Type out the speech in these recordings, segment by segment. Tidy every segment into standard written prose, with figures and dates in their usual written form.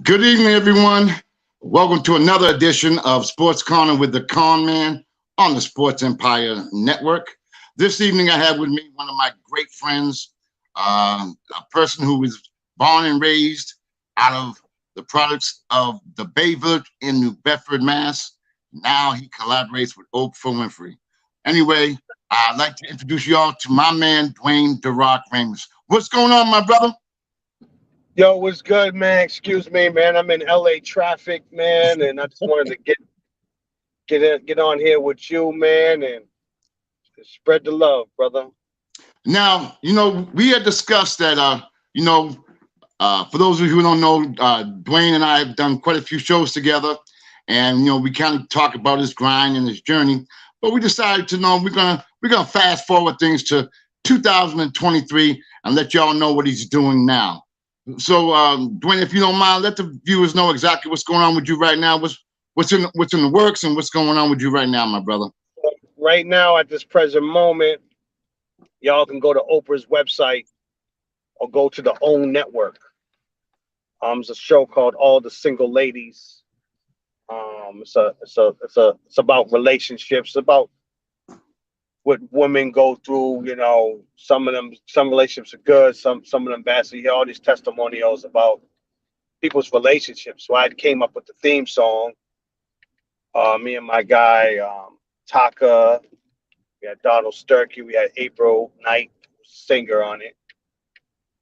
Good evening, everyone. Welcome to another edition of Sports Corner with the Con Man on the Sports Empire Network. This evening, I have with me one of my great friends, a person who was born and raised out of the products of the Bay Village in New Bedford, Mass. Now he collaborates with Oprah Winfrey. Anyway, I'd like to introduce you all to my man, Dwayne "The Rock" Ramos. What's going on, my brother? Yo, what's good, man? Excuse me, man. I'm in LA traffic, man, and I just wanted to get on here with you, man, and spread the love, brother. Now, we had discussed that, for those of you who don't know, Dwayne and I have done quite a few shows together, and we kind of talk about his grind and his journey. But we decided to know we're gonna fast forward things to 2023 and let y'all know what he's doing now. So, Dwayne, if you don't mind, let the viewers know exactly what's going on with you right now. What's in the works and what's going on with you right now, my brother. Right now, at this present moment, y'all can go to Oprah's website or go to the OWN network. It's a show called All the Single Ladies. It's about relationships, about what women go through. Some relationships are good, some of them bad. So you hear all these testimonials about people's relationships. So I came up with the theme song. Me and my guy Taka, we had Donald Sturkey, we had April Knight, singer on it,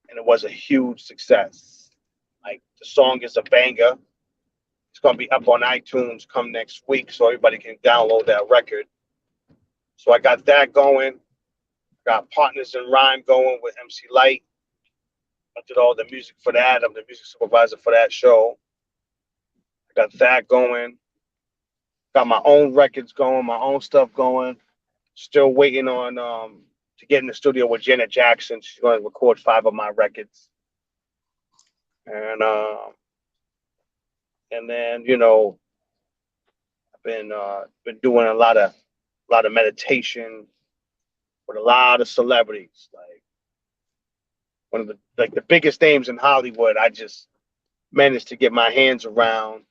and it was a huge success. Like, the song is a banger. It's gonna be up on iTunes come next week, so everybody can download that record. So I got that going. Got Partners in Rhyme going with MC Light. I did all the music for that. I'm the music supervisor for that show. I got that going. Got my own records going, my own stuff going. Still waiting on to get in the studio with Janet Jackson. She's going to record 5 of my records. And then I've been doing a lot of meditation with a lot of celebrities. Like, one of the biggest names in Hollywood, I just managed to get my hands around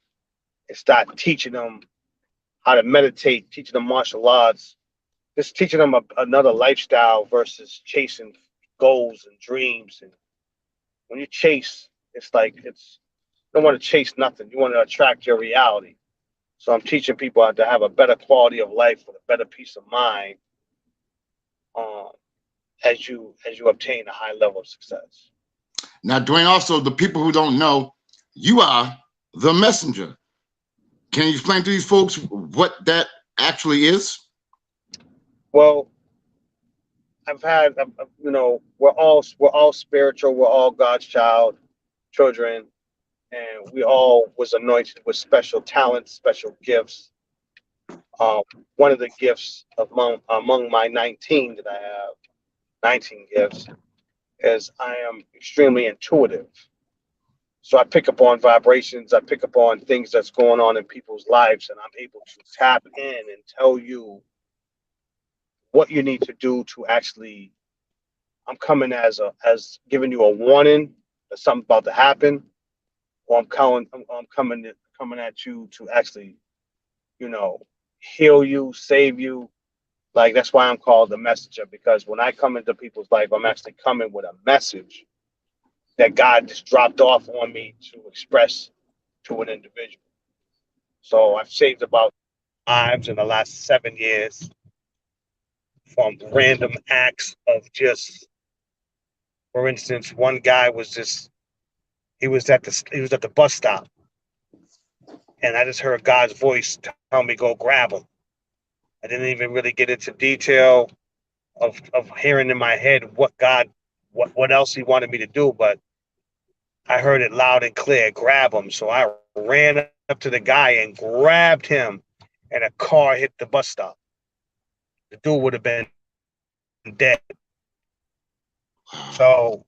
and start teaching them how to meditate, teaching them martial arts, just teaching them another lifestyle versus chasing goals and dreams. And when you chase, you don't want to chase nothing. You want to attract your reality. So I'm teaching people how to have a better quality of life with a better peace of mind, as you obtain a high level of success. Now, Dwayne, also, the people who don't know, you are the messenger. Can you explain to these folks what that actually is? Well, we're all spiritual. We're all God's children, and we all was anointed with special talents, special gifts. One of the gifts among my 19 that I have, 19 gifts, is I am extremely intuitive. So I pick up on vibrations, I pick up on things that's going on in people's lives, and I'm able to tap in and tell you what you need to do to actually. I'm coming as giving you a warning that something's about to happen, or I'm coming at you to actually, heal you, save you. Like, that's why I'm called the messenger, because when I come into people's life, I'm actually coming with a message that God just dropped off on me to express to an individual. So I've saved about lives in the last 7 years from random acts of just, for instance, one guy he was at the bus stop, and I just heard God's voice tell me go grab him. I didn't even really get into detail of hearing in my head what else he wanted me to do, but I heard it loud and clear, grab him. So I ran up to the guy and grabbed him, and a car hit the bus stop. The dude would have been dead. So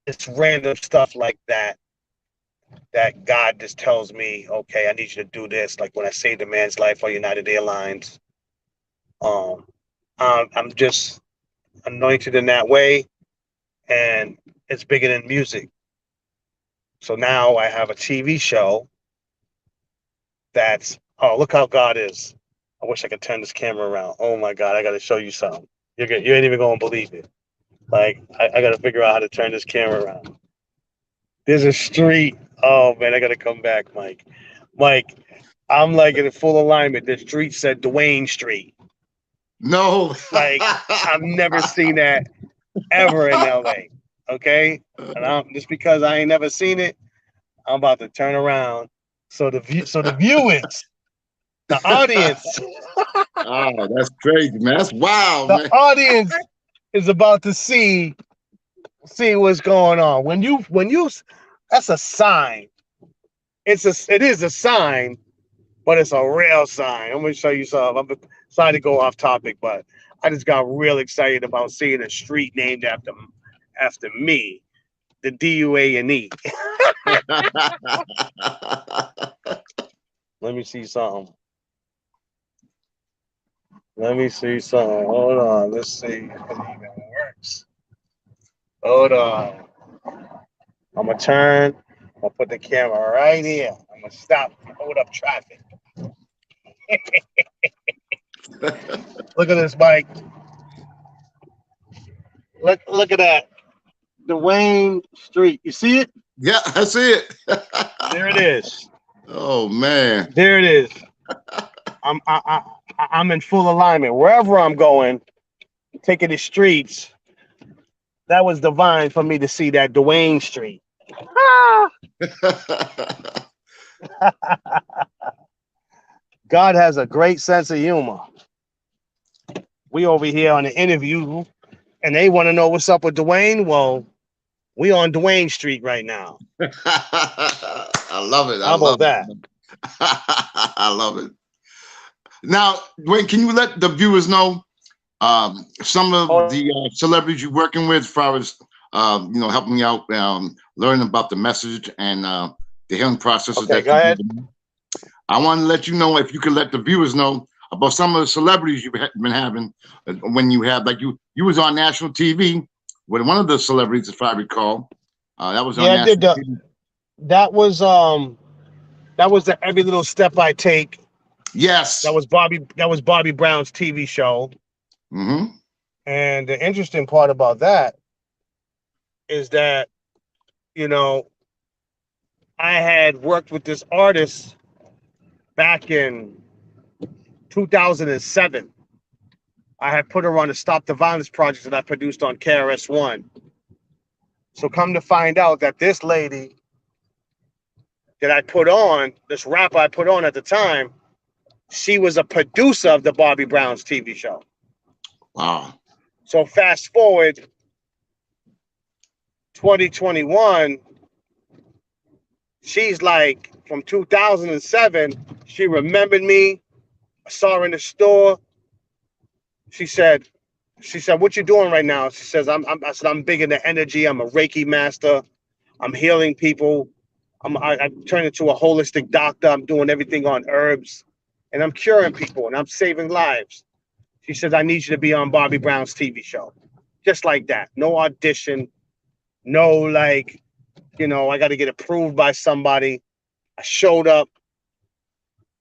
it's random stuff like that God just tells me, okay, I need you to do this. Like when I saved a man's life on United Airlines, I'm just anointed in that way, and it's bigger than music. So now I have a TV show that's, oh, look how God is. I wish I could turn this camera around. Oh my God, I got to show you something. You ain't even going to believe it. Like, I got to figure out how to turn this camera around. There's a street. Oh man, I got to come back, Mike. Mike, I'm like in full alignment. The street said Dwayne Street. No. Like, I've never seen that ever in LA. Okay? And just because I ain't never seen it, I'm about to turn around. So the viewers, the audience, Oh, that's crazy, man. That's wild, the man. audience is about to see what's going on. When you that's a sign. It is a sign, but it's a real sign. I'm gonna show you something. I'm sorry to go off topic, but I just got real excited about seeing a street named after me, the DUANE. Let me see something. Hold on. Let's see if it even works. Hold on. I'm gonna turn. I'm gonna put the camera right here. I'm gonna stop. Hold up traffic. Look at this, Mike. Look at that. Dwayne Street. You see it? Yeah, I see it. There it is. Oh man. There it is. I'm in full alignment. Wherever I'm going, taking the streets, that was divine for me to see that Dwayne Street. God has a great sense of humor. We over here on the interview, and they want to know what's up with Dwayne. Well, we on Dwayne Street right now. I love it. How about that? I love it. Now, Dwayne, can you let the viewers know some of the celebrities you're working with, as far as helping me out, learning about the message and the healing processes. Okay, go ahead. I want to let you know, if you could let the viewers know about some of the celebrities you've been having when you have, like you was on national TV with one of the celebrities, if I recall. That was on national TV. That was the Every Little Step I Take. Yes. That was Bobby Brown's TV show. Mm-hmm. And the interesting part about that is that, I had worked with this artist back in 2007. I had put her on the Stop the Violence project that I produced on KRS-One. So come to find out that this lady that I put on, this rapper I put on at the time, she was a producer of the Bobby Brown's TV show. Wow. So fast forward 2021, she's like, from 2007, she remembered me. I saw her in the store. She said, what you doing right now? She says, I said, I'm big into energy. I'm a Reiki master. I'm healing people. I turned into a holistic doctor. I'm doing everything on herbs, and I'm curing people, and I'm saving lives. She says, I need you to be on Bobby Brown's TV show. Just like that. No audition. No, I got to get approved by somebody. I showed up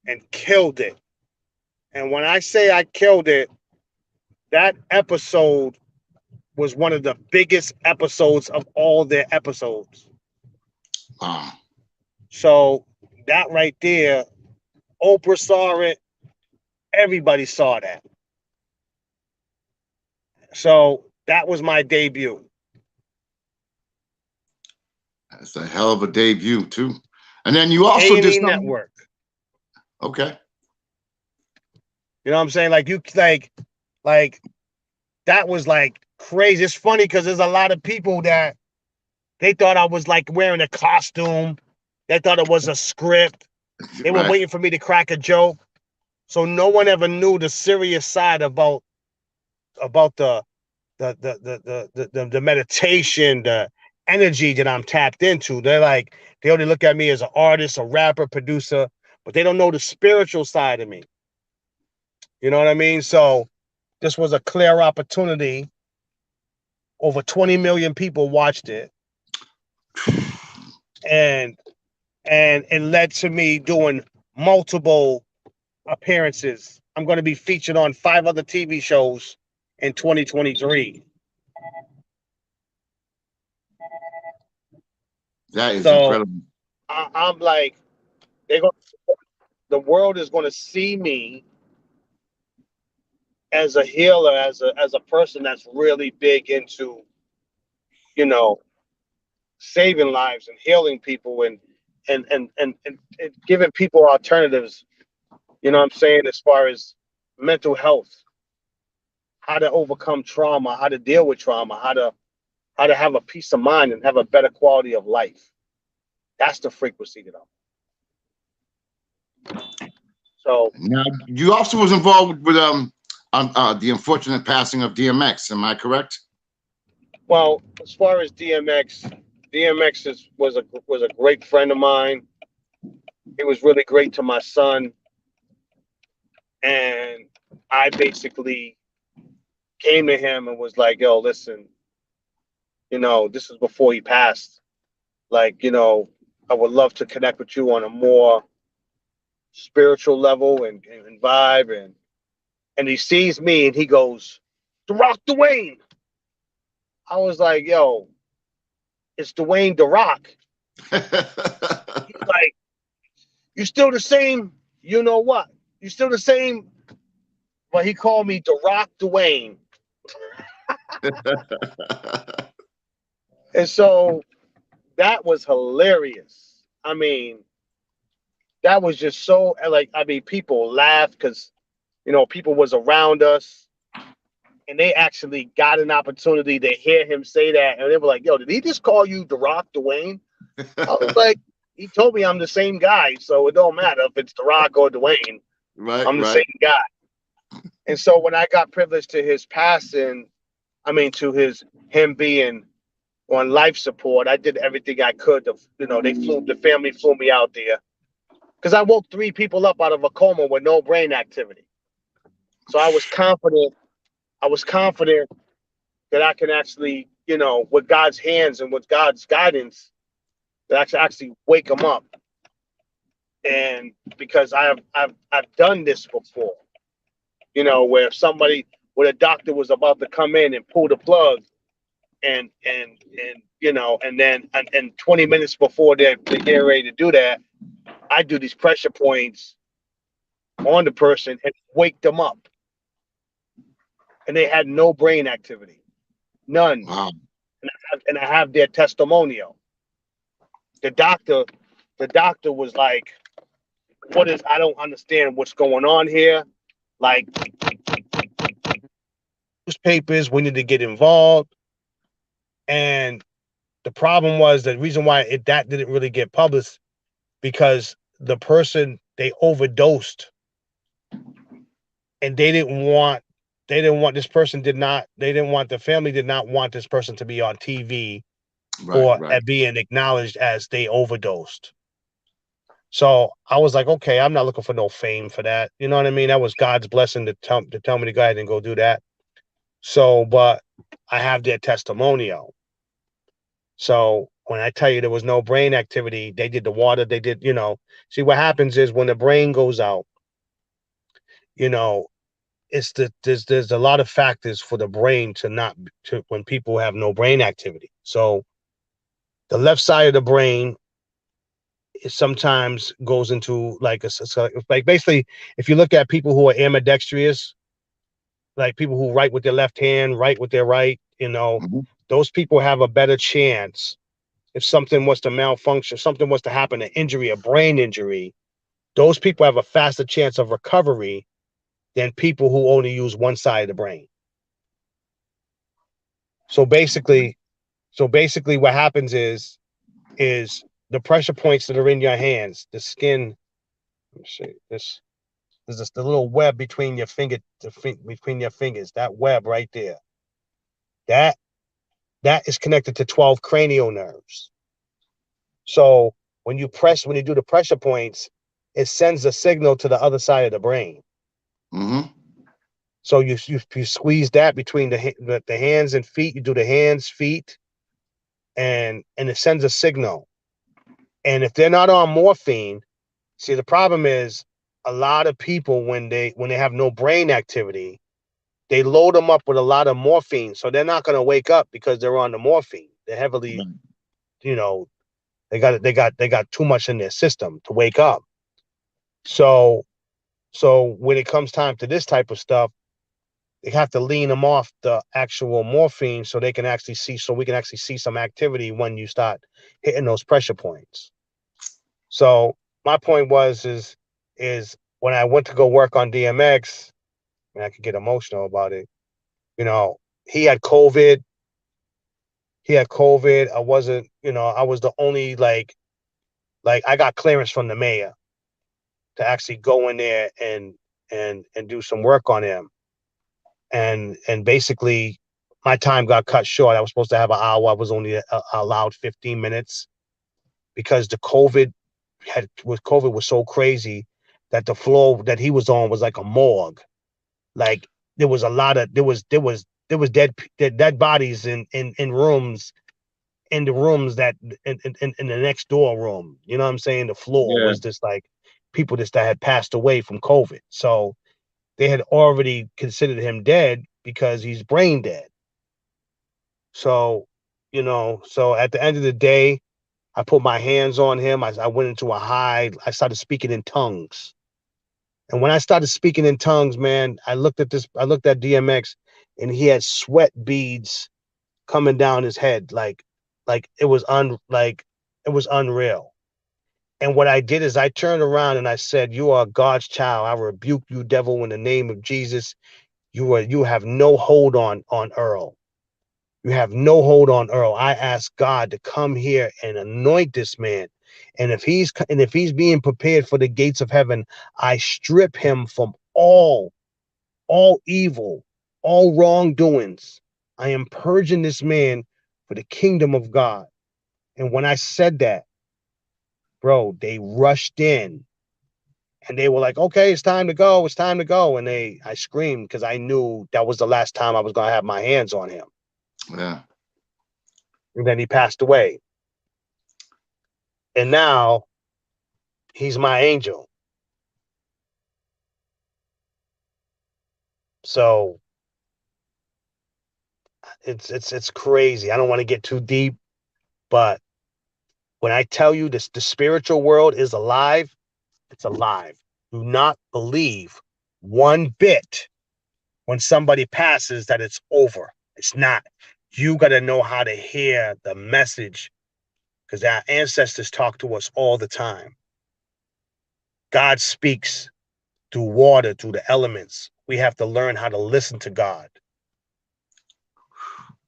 and killed it. And when I say I killed it, that episode was one of the biggest episodes of all their episodes. Wow. So that right there, Oprah saw it. Everybody saw that. So that was my debut. That's a hell of a debut too. And then you also A&E did Network. Okay. You know what I'm saying? Like that was like crazy. It's funny because there's a lot of people that they thought I was like wearing a costume. They thought it was a script. They were waiting for me to crack a joke. So no one ever knew the serious side about the meditation, the energy that I'm tapped into. They only look at me as an artist, a rapper, producer, but they don't know the spiritual side of me. You know what I mean? So this was a clear opportunity. Over 20 million people watched it. and it led to me doing multiple appearances. I'm going to be featured on 5 other TV shows in 2023. That is So incredible. I'm like, they're going, the world is going to see me as a healer, as a person that's really big into, you know, saving lives and healing people and giving people alternatives. You know what I'm saying? As far as mental health, how to overcome trauma, how to deal with trauma, how to have a peace of mind and have a better quality of life. That's the frequency that I'm. So, Now, you also was involved with the unfortunate passing of DMX. Am I correct? well, as far as DMX was a great friend of mine. He was really great to my son, and I basically came to him and was like, "Yo, listen, this was before he passed. Like, I would love to connect with you on a more spiritual level and vibe." And he sees me and he goes, "The Rock Dwayne." I was like, "Yo, it's Dwayne the Rock." He's like, "You still the same? You know what? You still the same?" But he called me The Rock Dwayne. And so that was hilarious. I mean, that was just so like, I mean, people laughed because people was around us and they actually got an opportunity to hear him say that, and they were like, "Yo, did he just call you The Rock Dwayne?" I was like, "He told me I'm the same guy, so it don't matter if it's The Rock or Dwayne. Right, I'm the right. same guy." And so when I got privileged to his passing, I mean, to him being on life support, I did everything I could to, the family flew me out there because I woke 3 people up out of a coma with no brain activity. So I was confident. I was confident that I can actually, with God's hands and with God's guidance, that I can actually wake them up. And because I've done this before, where where a doctor was about to come in and pull the plug, and and 20 minutes before they're getting ready to do that, I do these pressure points on the person and wake them up, and they had no brain activity, none. Wow. And I have their testimonial. The doctor, the doctor was like, "What is? I don't understand what's going on here. Like, newspapers, we need to get involved." And the problem was, the reason why that didn't really get published, because the person, they overdosed, and this person did not they didn't want the family did not want this person to be on TV Right, or right. at being acknowledged as they overdosed. So I was like, okay, I'm not looking for no fame for that. You know what I mean? That was God's blessing to tell me to go ahead and go do that. So, but I have their testimonial. So when I tell you there was no brain activity, they did the water, they did, see what happens is when the brain goes out, you know, there's a lot of factors for the brain to not to when people have no brain activity. So the left side of the brain, it sometimes goes into like like basically, if you look at people who are ambidextrous, like people who write with their left hand, write with their right, Mhm. those people have a better chance if something was to malfunction, something was to happen, an injury, a brain injury. Those people have a faster chance of recovery than people who only use one side of the brain. So basically, what happens is the pressure points that are in your hands, the skin. Let me see this. There's just the little web between between your fingers. That web right there. That that is connected to 12 cranial nerves. So when you do the pressure points, it sends a signal to the other side of the brain. Mm-hmm. So you squeeze that between the hands and feet. You do the hands, feet, and it sends a signal. And if they're not on morphine, see, the problem is a lot of people when they have no brain activity, they load them up with a lot of morphine, so they're not going to wake up because they're on the morphine. They're heavily, you know, they got too much in their system to wake up. So when it comes time to this type of stuff, they have to lean them off the actual morphine so they can actually see, so we can actually see some activity when you start hitting those pressure points. So my point is when I went to go work on DMX, and I could get emotional about it. You know, he had COVID. He had COVID. I wasn't, I was the only like I got clearance from the mayor to actually go in there and do some work on him. And basically my time got cut short. I was supposed to have an hour. I was only allowed 15 minutes because the COVID was so crazy that the floor that he was on was like a morgue. Like there was a lot of there was dead bodies in rooms, in the rooms that in the next door room. You know what I'm saying? The floor Yeah. was just like people just that had passed away from COVID. So they had already considered him dead because he's brain dead. So, so at the end of the day, I put my hands on him. I went into a high, I started speaking in tongues. And when I started speaking in tongues, man, I looked at DMX and he had sweat beads coming down his head. Like it was unreal. And what I did is I turned around and I said, "You are God's child. I rebuke you, devil, in the name of Jesus. You have no hold on Earl. You have no hold on Earl. I ask God to come here and anoint this man. And if he's being prepared for the gates of heaven, I strip him from all evil, all wrongdoings. I am purging this man for the kingdom of God." And when I said that, bro, they rushed in and they were like, "Okay, it's time to go. It's time to go." And I screamed because I knew that was the last time I was going to have my hands on him. Yeah. And then he passed away. And now he's my angel. So it's crazy. I don't want to get too deep, but when I tell you this, the spiritual world is alive, it's alive. Do not believe one bit when somebody passes that it's over. It's not. You got to know how to hear the message because our ancestors talk to us all the time. God speaks through water, through the elements. We have to learn how to listen to God.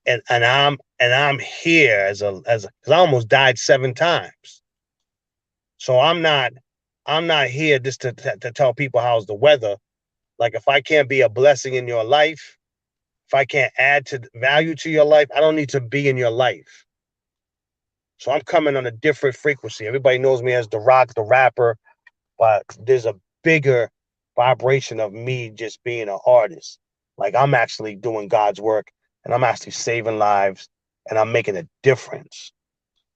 And I'm here because I almost died 7 times. So I'm not here just to tell people how's the weather. Like if I can't be a blessing in your life, if I can't add to value to your life, I don't need to be in your life. So I'm coming on a different frequency. Everybody knows me as The Rock, the rapper, but there's a bigger vibration of me just being an artist. Like I'm actually doing God's work and I'm actually saving lives and I'm making a difference.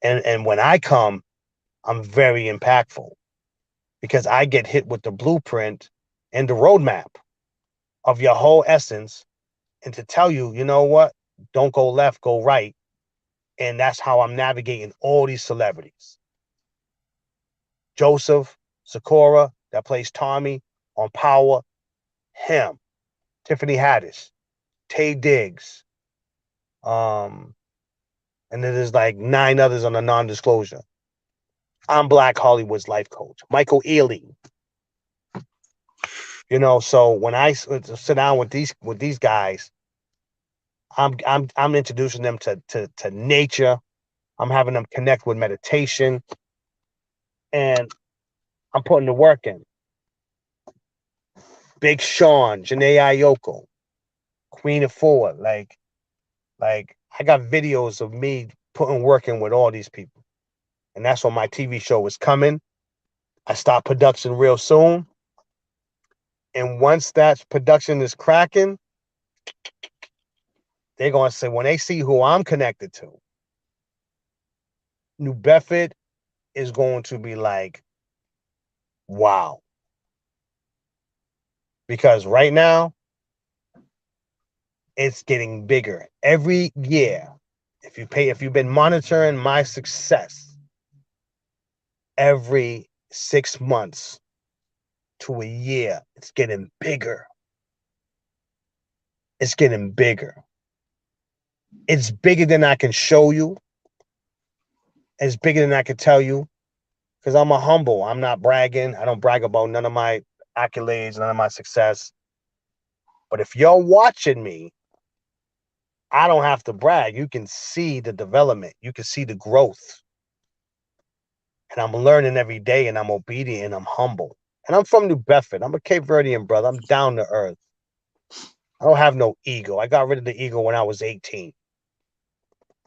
And when I come, I'm very impactful because I get hit with the blueprint and the roadmap of your whole essence and to tell you, you know what? Don't go left, go right. And that's how I'm navigating all these celebrities. Joseph, Sakura, that plays Tommy on Power, him, Tiffany Haddish, Tay Diggs, um, and then there's like 9 others on a non-disclosure. I'm Black Hollywood's life coach, Michael Ealy. So when I sit down with these guys, I'm introducing them to nature. I'm having them connect with meditation, and I'm putting the work in. Big Sean, Janae Ayoko, Queen of Four, like I got videos of me putting work in with all these people. And that's when my TV show is coming. I start production real soon. And once that production is cracking, they're going to say, when they see who I'm connected to, New Bedford, is going to be like, wow. Because right now, it's getting bigger every year. If you've been monitoring my success every 6 months to a year, it's getting bigger. It's getting bigger. It's bigger than I can show you. It's bigger than I can tell you. Because I'm a humble. I'm not bragging. I don't brag about none of my accolades, none of my success. But if you're watching me, I don't have to brag. You can see the development. You can see the growth. And I'm learning every day, and I'm obedient, and I'm humble. And I'm from New Bedford. I'm a Cape Verdean brother. I'm down to earth. I don't have no ego. I got rid of the ego when I was 18.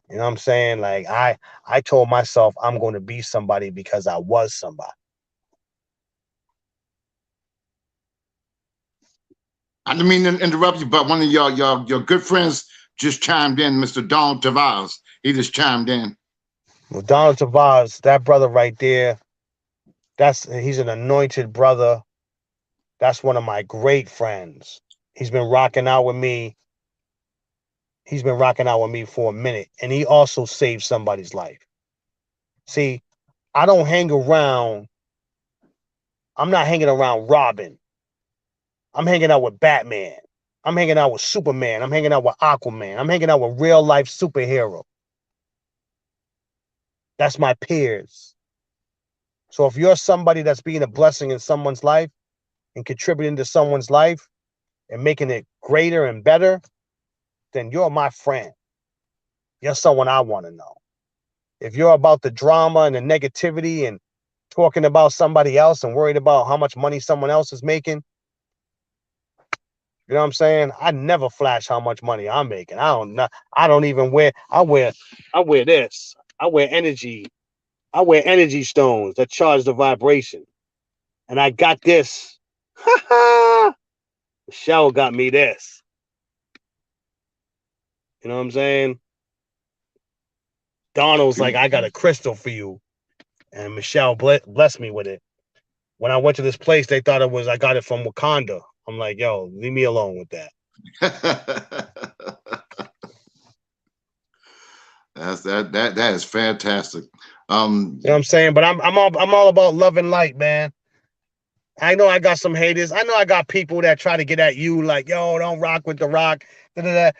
You know what I'm saying? Like I told myself I'm going to be somebody because I was somebody. I didn't mean to interrupt you, but one of your good friends just chimed in, Mr. Donald Tavares. He just chimed in. Well, Donald Tavares, that brother right there, he's an anointed brother. That's one of my great friends. He's been rocking out with me. He's been rocking out with me for a minute, and he also saved somebody's life. See, I don't hang around. I'm not hanging around Robin. I'm hanging out with Batman. I'm hanging out with Superman. I'm hanging out with Aquaman. I'm hanging out with real life superhero. That's my peers. So if you're somebody that's being a blessing in someone's life and contributing to someone's life and making it greater and better, then you're my friend. You're someone I want to know. If you're about the drama and the negativity and talking about somebody else and worried about how much money someone else is making, you know what I'm saying? I never flash how much money I'm making. I don't even wear. I wear this. I wear energy. I wear energy stones that charge the vibration. And I got this. Michelle got me this. You know what I'm saying? Donald's like, I got a crystal for you. And Michelle blessed me with it. When I went to this place, they thought I got it from Wakanda. I'm like, yo, leave me alone with that. That is fantastic. You know what I'm saying? But I'm all about love and light, man. I know I got some haters. I know I got people that try to get at you like, yo, don't rock with the rock. We ain't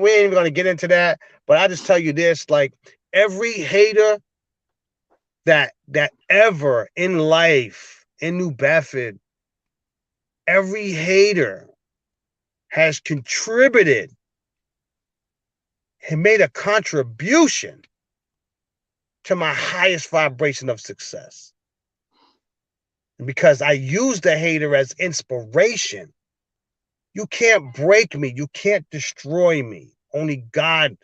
even gonna get into that. But I just tell you this: like every hater that ever in life in New Bedford, every hater has contributed and made a contribution to my highest vibration of success. And because I use the hater as inspiration, you can't break me. You can't destroy me. Only God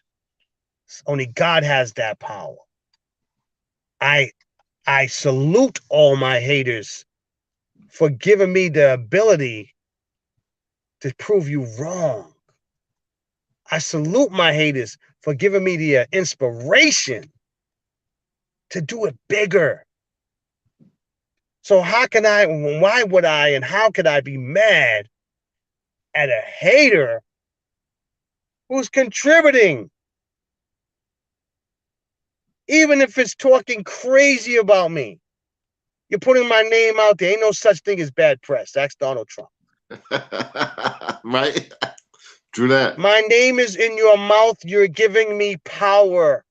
has that power. I salute all my haters for giving me the ability to prove you wrong. I salute my haters for giving me the inspiration to do it bigger. So why would I, and how could I be mad at a hater who's contributing? Even if it's talking crazy about me. You're putting my name out there. Ain't no such thing as bad press. That's Donald Trump. Right? True that. My name is in your mouth. You're giving me power.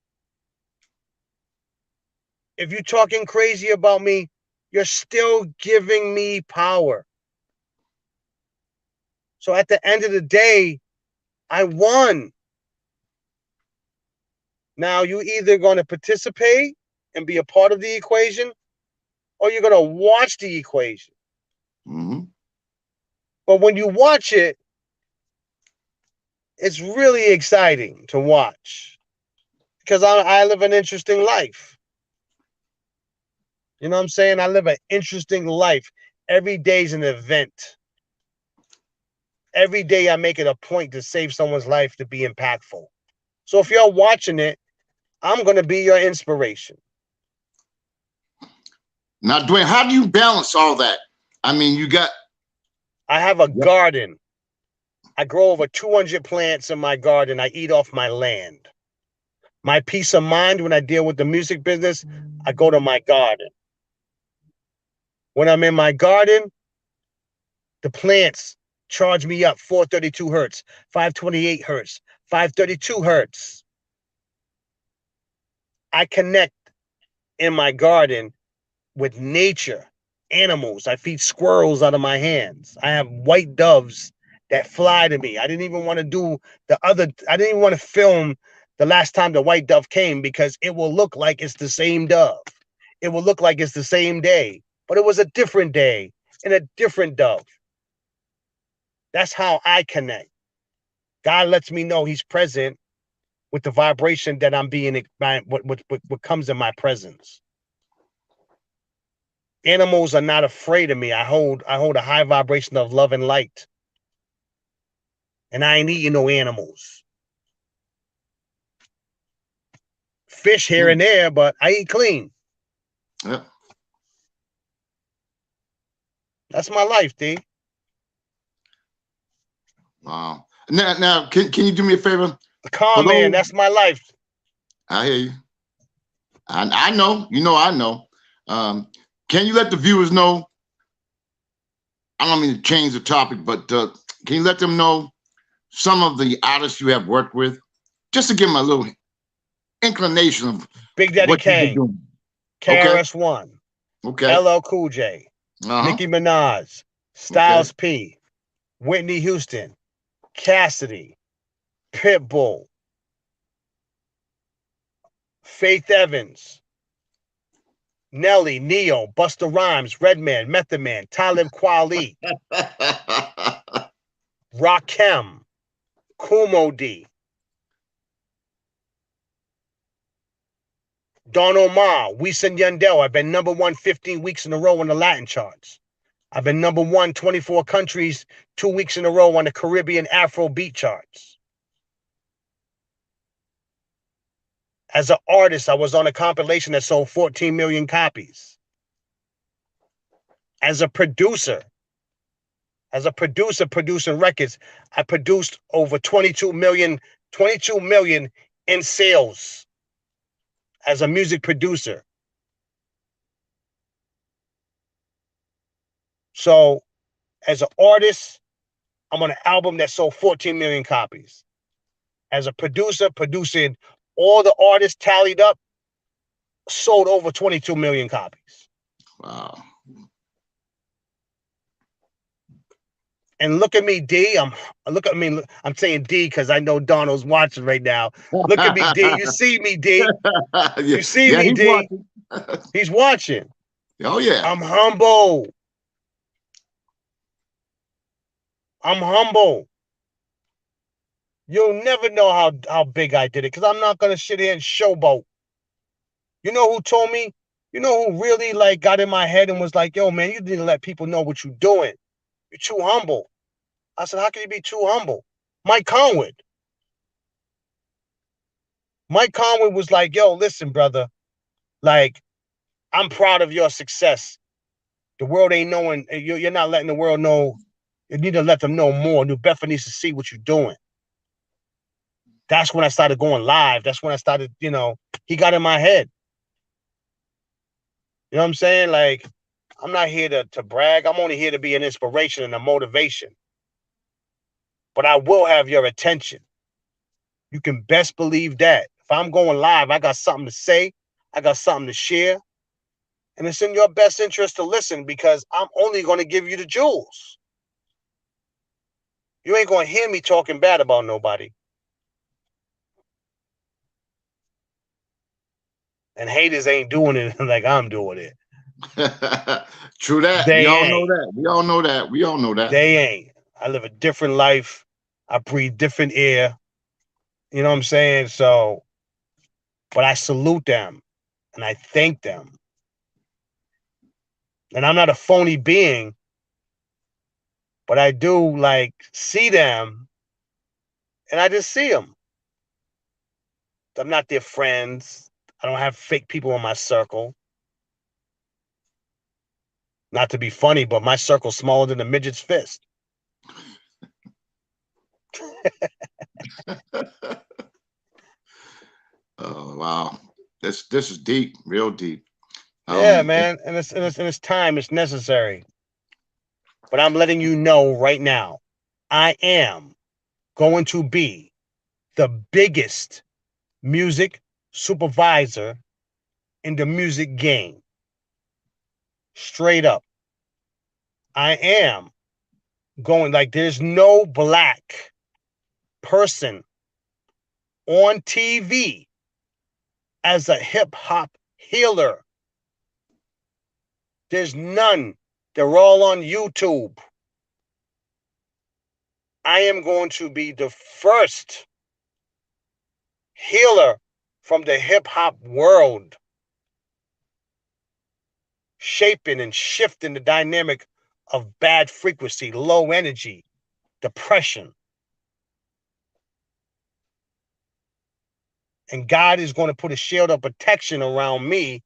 If you're talking crazy about me, you're still giving me power. So at the end of the day, I won. Now you either going to participate and be a part of the equation, or you're going to watch the equation. Mm-hmm. But when you watch it, it's really exciting to watch because I live an interesting life. You know what I'm saying? I live an interesting life. Every day's an event. Every day I make it a point to save someone's life, to be impactful. So if you're watching it, I'm going to be your inspiration. Now, Dwayne, how do you balance all that? I mean, you got. I have a garden. I grow over 200 plants in my garden. I eat off my land. My peace of mind when I deal with the music business, I go to my garden. When I'm in my garden, the plants charge me up 432 hertz, 528 hertz, 532 hertz. I connect in my garden with nature, animals. I feed squirrels out of my hands. I have white doves that fly to me. I didn't even want to do I didn't even want to film the last time the white dove came because it will look like it's the same dove. It will look like it's the same day, but it was a different day and a different dove. That's how I connect. God lets me know he's present with the vibration that I'm being, what comes in my presence. Animals are not afraid of me. I hold a high vibration of love and light. And I ain't eating no animals. Fish here and there, but I eat clean. Yeah. That's my life, D. Wow. Now, can you do me a favor? The calm man, that's my life. I hear you. I know. You know I know. Can you let the viewers know? I don't mean to change the topic, but can you let them know some of the artists you have worked with, just to give them a little inclination of Big Daddy what you've been Kane, doing? KRS-One, Okay. LL Cool J, Nicki Minaj, Styles P, Whitney Houston, Cassidy, Pitbull, Faith Evans, Nelly, Neo, Busta Rhymes, Redman, Method Man, Talib Kweli, Rakim, Kumo D, Don Omar, Wisin Yandel. I've been number one 15 weeks in a row on the Latin charts. I've been number one 24 countries 2 weeks in a row on the Caribbean Afro beat charts. As an artist, I was on a compilation that sold 14 million copies. As a producer producing records, I produced over 22 million in sales as a music producer. So as an artist, I'm on an album that sold 14 million copies. As a producer, producing all the artists tallied up, sold over 22 million copies. Wow. And look at me, D. I'm saying D because I know Donald's watching right now. Look at me, D. You see me, D. You see me, he's D. watching. He's watching. Oh yeah. I'm humble. You'll never know how big I did it because I'm not gonna sit here and showboat. You know who told me? You know who really like got in my head and was like, "Yo, man, you didn't let people know what you're doing. You're too humble." I said, "How can you be too humble?" Mike Conwood. Mike Conwood was like, "Yo, listen, brother. Like, I'm proud of your success. The world ain't knowing. You're not letting the world know. You need to let them know more. New Bedford needs to see what you're doing." That's when I started going live. That's when I started, he got in my head. You know what I'm saying? Like, I'm not here to brag. I'm only here to be an inspiration and a motivation. But I will have your attention. You can best believe that. If I'm going live, I got something to say. I got something to share. And it's in your best interest to listen because I'm only going to give you the jewels. You ain't going to hear me talking bad about nobody. And haters ain't doing it like I'm doing it. True that. We all know that. We all know that. They ain't. I live a different life. I breathe different air. You know what I'm saying? So, but I salute them and I thank them. And I'm not a phony being, but I do like see them and I just see them. I'm not their friends. I don't have fake people in my circle. Not to be funny, but my circle's smaller than a midget's fist. Oh wow, this is deep, real deep. Yeah, Um, man. And it's time. It's necessary. But I'm letting you know right now, I am going to be the biggest music supervisor in the music game. Straight up. I am going like there's no black person on TV as a hip hop healer. There's none. They're all on YouTube. I am going to be the first healer from the hip hop world, shaping and shifting the dynamic of bad frequency, low energy, depression. And God is going to put a shield of protection around me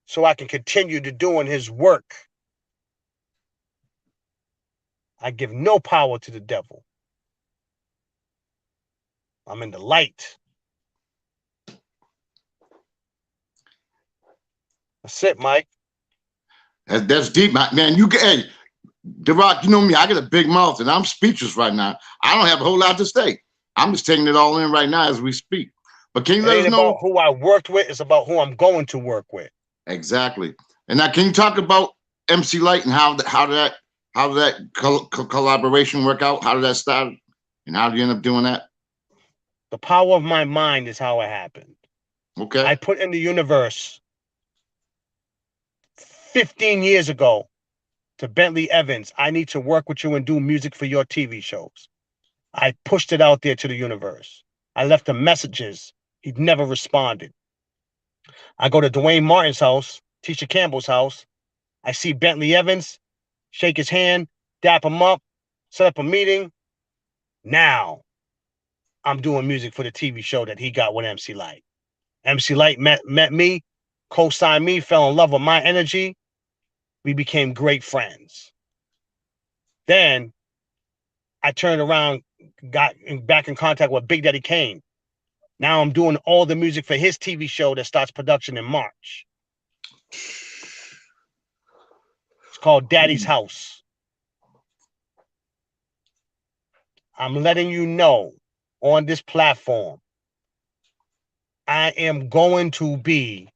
so I can continue to doing his work. I give no power to the devil. I'm in the light. That's it, Mike. that's deep, man. Hey, The Rock, you know me, I get a big mouth and I'm speechless right now. I don't have a whole lot to say. I'm just taking it all in right now as we speak. But can you let us know? About who I worked with, it's about who I'm going to work with. Exactly. And now, can you talk about MC Light and how did that collaboration work out? How did that start? And how did you end up doing that? The power of my mind is how it happened. Okay. I put in the universe 15 years ago to Bentley Evans, I need to work with you and do music for your TV shows. I pushed it out there to the universe. I left him messages. He'd never responded. I go to Dwayne Martin's house, Tisha Campbell's house. I see Bentley Evans, shake his hand, dap him up, set up a meeting. Now I'm doing music for the TV show that he got with MC Light. MC Light met me, co-signed me, fell in love with my energy. We became great friends. Then I turned around, got back in contact with Big Daddy Kane. Now I'm doing all the music for his TV show that starts production in March. It's called Daddy's House. I'm letting you know on this platform, I am going to be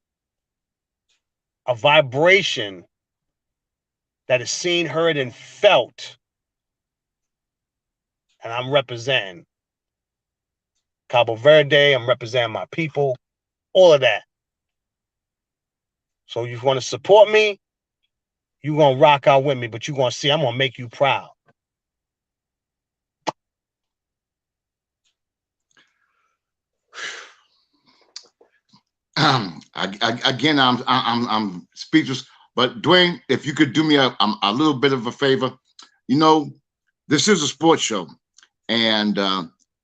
a vibration that is seen, heard, and felt. And I'm representing Cabo Verde. I'm representing my people, all of that. So you want to support me, you're going to rock out with me, but you're going to see I'm going to make you proud. Again, I'm speechless. But Dwayne, if you could do me a little bit of a favor, you know, this is a sports show, and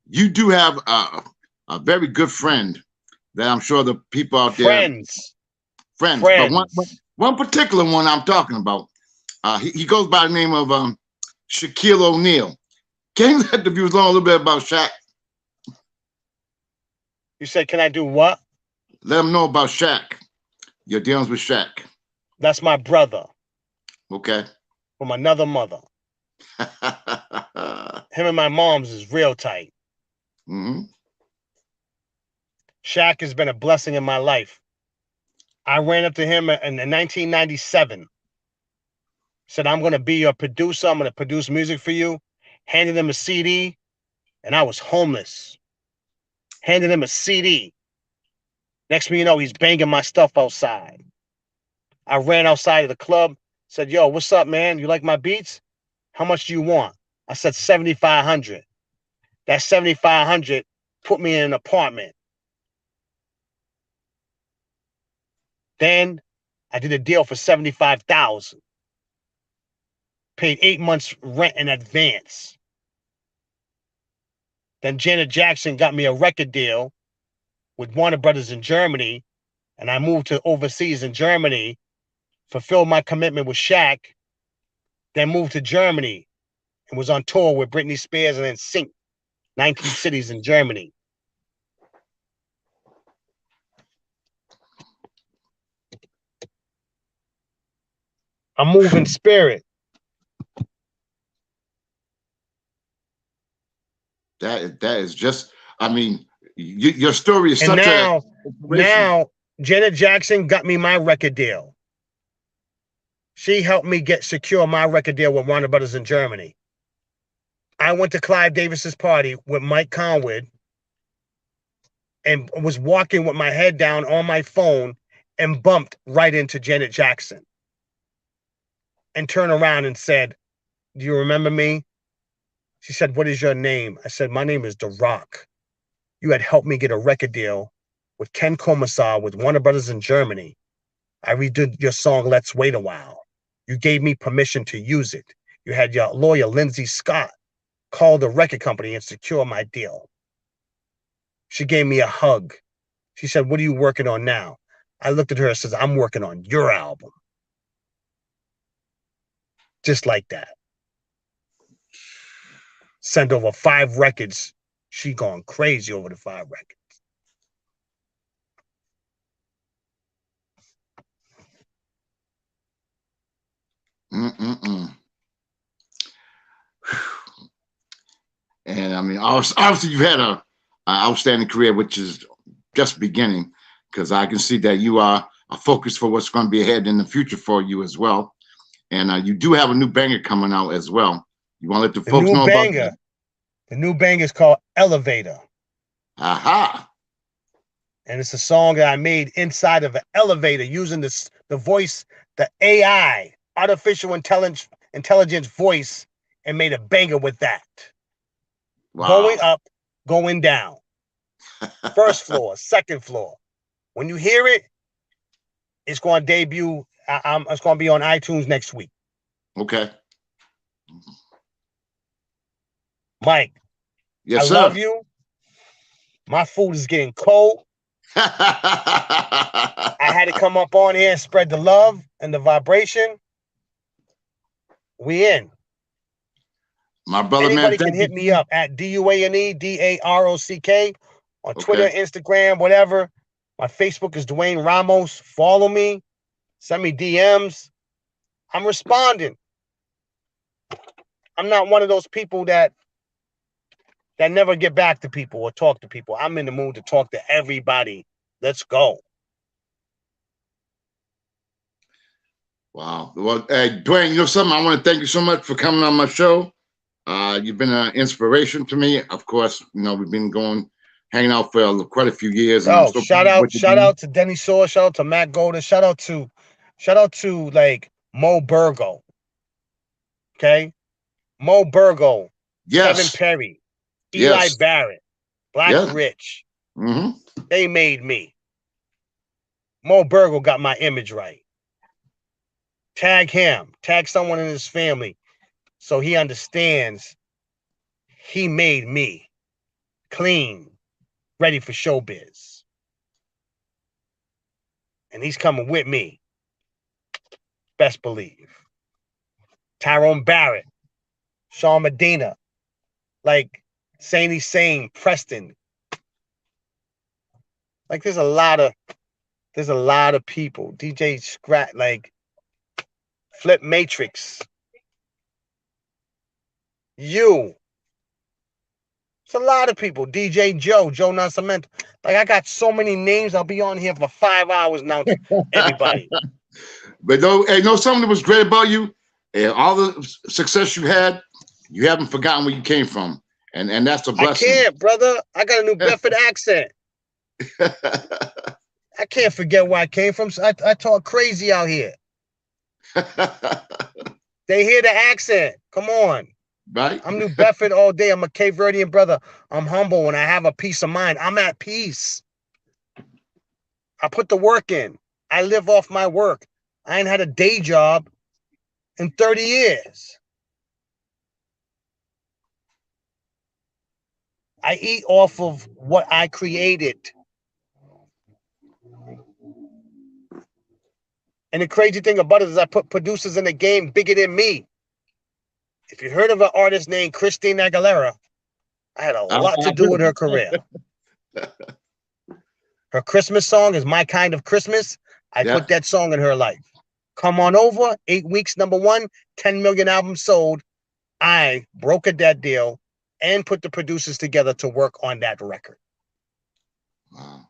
you do have a very good friend that I'm sure the people out there friends. But one particular one I'm talking about, he goes by the name of Shaquille O'Neal. Can you let the viewers know a little bit about Shaq? You said, can I do what? Let them know about Shaq. Your dealings with Shaq. That's my brother. Okay. From another mother. Him and my mom's is real tight. Mm-hmm. Shaq has been a blessing in my life. I ran up to him in 1997. Said, I'm going to be your producer. I'm going to produce music for you. Handed him a CD, and I was homeless. Handed him a CD. Next thing you know, he's banging my stuff outside. I ran outside of the club, said, yo, what's up, man? You like my beats? How much do you want? I said $7,500. That $7,500 put me in an apartment. Then I did a deal for $75,000. Paid 8 months rent in advance. Then Janet Jackson got me a record deal with Warner Brothers in Germany, and I moved to overseas in Germany fulfilled my commitment with Shaq, then moved to Germany and was on tour with Britney Spears and then Sync, 19 cities in Germany. I'm moving spirit. That is just, I mean, your story is And such now, a now Janet Jackson got me my record deal. She helped me secure my record deal with Warner Brothers in Germany. I went to Clive Davis's party with Mike Conwood and was walking with my head down on my phone and bumped right into Janet Jackson and turned around and said, "Do you remember me?" She said, "What is your name?" I said, "My name is The Rock. You had helped me get a record deal with Ken Commissar with Warner Brothers in Germany. I redid your song, Let's Wait a While. You gave me permission to use it. You had your lawyer, Lindsay Scott, call the record company and secure my deal." She gave me a hug. She said, "What are you working on now?" I looked at her and said, "I'm working on your album." Just like that. Sent over 5 records. She gone crazy over the 5 records. And I mean, obviously you've had a outstanding career, which is just beginning, because I can see that you are a focus for what's going to be ahead in the future for you as well. And you do have a new banger coming out as well. You want to let the folks know about that? The new banger is called Elevator. Aha. And it's a song that I made inside of an elevator using the voice, the AI, artificial intelligence voice, and made a banger with that. Wow. Going up, going down. First floor, second floor. When you hear it, it's going to debut. It's going to be on iTunes next week. Okay. Mike, yes, I sir. love you. My food is getting cold. I had to come up on here and spread the love and the vibration. We in. My brother, Anybody man, can hit me up at DUANE, DAROCK on Twitter, Instagram, whatever. My Facebook is Dwayne Ramos. Follow me. Send me DMs. I'm responding. I'm not one of those people that never get back to people or talk to people. I'm in the mood to talk to everybody. Let's go. Wow. Well, Dwayne, you know something? I want to thank you so much for coming on my show. You've been an inspiration to me. Of course, you know, we've been hanging out for quite a few years. And I'm so shout out to Denny Saw, shout out to Matt Golden, shout out to like Mo Burgo. Okay? Mo Burgo, yes. Kevin Perry, Eli Barrett, Black Rich. Mm-hmm. They made me. Mo Burgo got my image right. Tag him. Tag someone in his family so he understands he made me clean, ready for showbiz. And he's coming with me. Best believe. Tyrone Barrett, Sean Medina, like Sainty Sane, Preston. Like there's a lot of people. DJ Scrat, like Flip Matrix. You. It's a lot of people. DJ Joe Nascimento. Like I got so many names. I'll be on here for 5 hours now. Everybody. But no, something that was great about you, all the success you had, you haven't forgotten where you came from, and that's a blessing. I can't, brother. I got a New Bedford accent. I can't forget where I came from. So I talk crazy out here. They hear the accent. Come on. Right. I'm New Bedford all day. I'm a Cape Verdean brother. I'm humble when I have a peace of mind. I'm at peace. I put the work in. I live off my work. I ain't had a day job in 30 years. I eat off of what I created. And the crazy thing about it is I put producers in the game bigger than me. If you heard of an artist named Christina Aguilera, I had a lot to do with her career. Her Christmas song is My Kind of Christmas. I put that song in her life. Come On Over, 8 weeks, #1, 10 million albums sold. I brokered that deal and put the producers together to work on that record. Wow.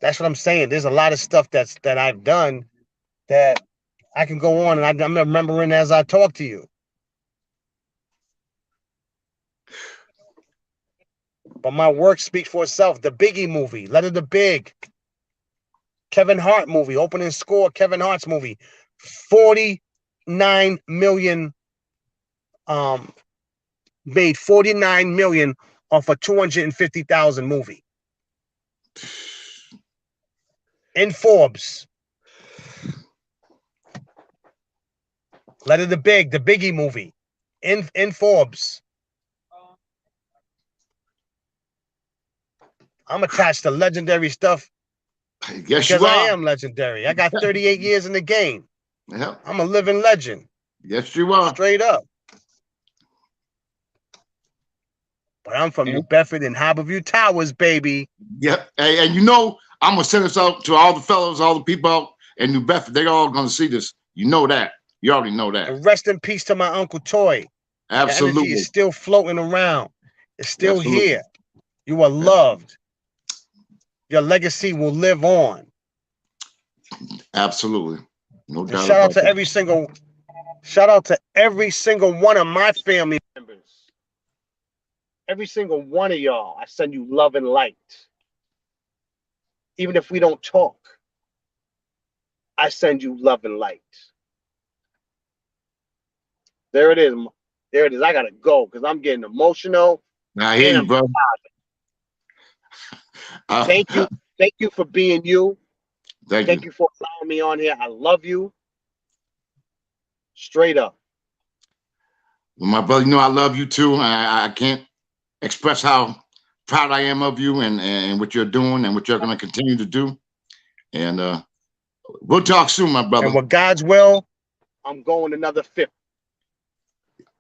That's what I'm saying. There's a lot of stuff that I've done that I can go on, and I'm remembering as I talk to you. But my work speaks for itself. The Biggie movie, Letter to Big. Kevin Hart movie, opening score, Kevin Hart's movie. 49 million, made 49 million off a 250,000 movie. In Forbes. Letter to Big, the Biggie movie. In Forbes. I'm attached to legendary stuff Yes, because you I are. am legendary. I got 38 years in the game. Yeah. I'm a living legend. Yes, you are. Straight up. But I'm from New Bedford and Harborview Towers, baby. Yep. And you know, I'm going to send this out to all the fellows, all the people out in New Bedford. They're all going to see this. You know that. You already know that. And rest in peace to my Uncle Toy. Absolutely. The energy is still floating around. It's still here. You are loved. Your legacy will live on. Absolutely. No doubt. And shout out to every single one of my family members. Every single one of y'all. I send you love and light. Even if we don't talk, I send you love and light. There it is. There it is. I gotta go because I'm getting emotional. I hear you, bro. Thank you. Thank you for being you. Thank you for allowing me on here. I love you. Straight up. Well, my brother, you know I love you too. I can't express how proud I am of you and what you're doing and what you're going to continue to do. And we'll talk soon, my brother. And with God's will, I'm going another 50.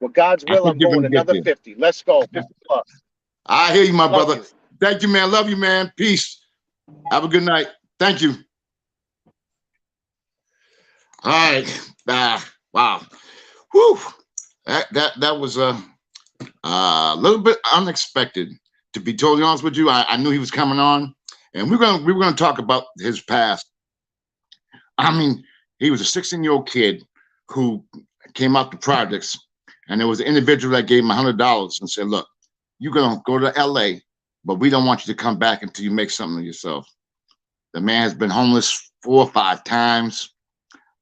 With God's will, I'm going another 50. Let's go. 50 plus. I hear you, my brother. Thank you, man. Love you, man. Peace. Have a good night. Thank you. All right. Wow. Whew. That was a little bit unexpected, to be totally honest with you. I knew he was coming on, and we were gonna talk about his past. I mean, he was a 16-year-old kid who came out the projects, and there was an individual that gave him $100 and said, "Look, you're gonna go to LA, but we don't want you to come back until you make something of yourself." The man has been homeless 4 or 5 times.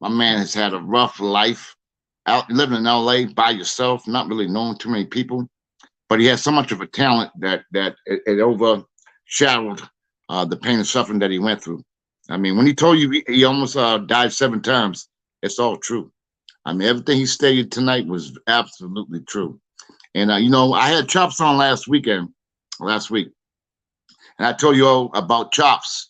My man has had a rough life out living in LA by yourself, not really knowing too many people, but he has so much of a talent that it overshadowed the pain and suffering that he went through. I mean, when he told you he almost died 7 times, it's all true. I mean, everything he stated tonight was absolutely true. And you know, I had Chops on last week, and I told you all about Chops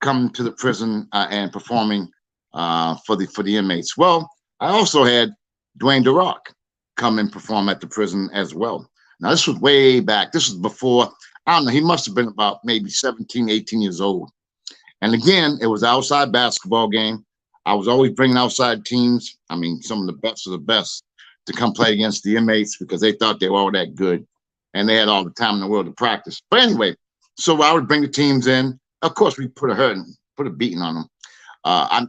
coming to the prison and performing for the inmates. Well, I also had Dwayne The Rock come and perform at the prison as well. Now, this was way back. This was before, I don't know, he must have been about maybe 17, 18 years old. And again, it was an outside basketball game. I was always bringing outside teams. I mean, some of the best of the best to come play against the inmates because they thought they were all that good. And they had all the time in the world to practice. But anyway, so I would bring the teams in. Of course, we put a beating on them.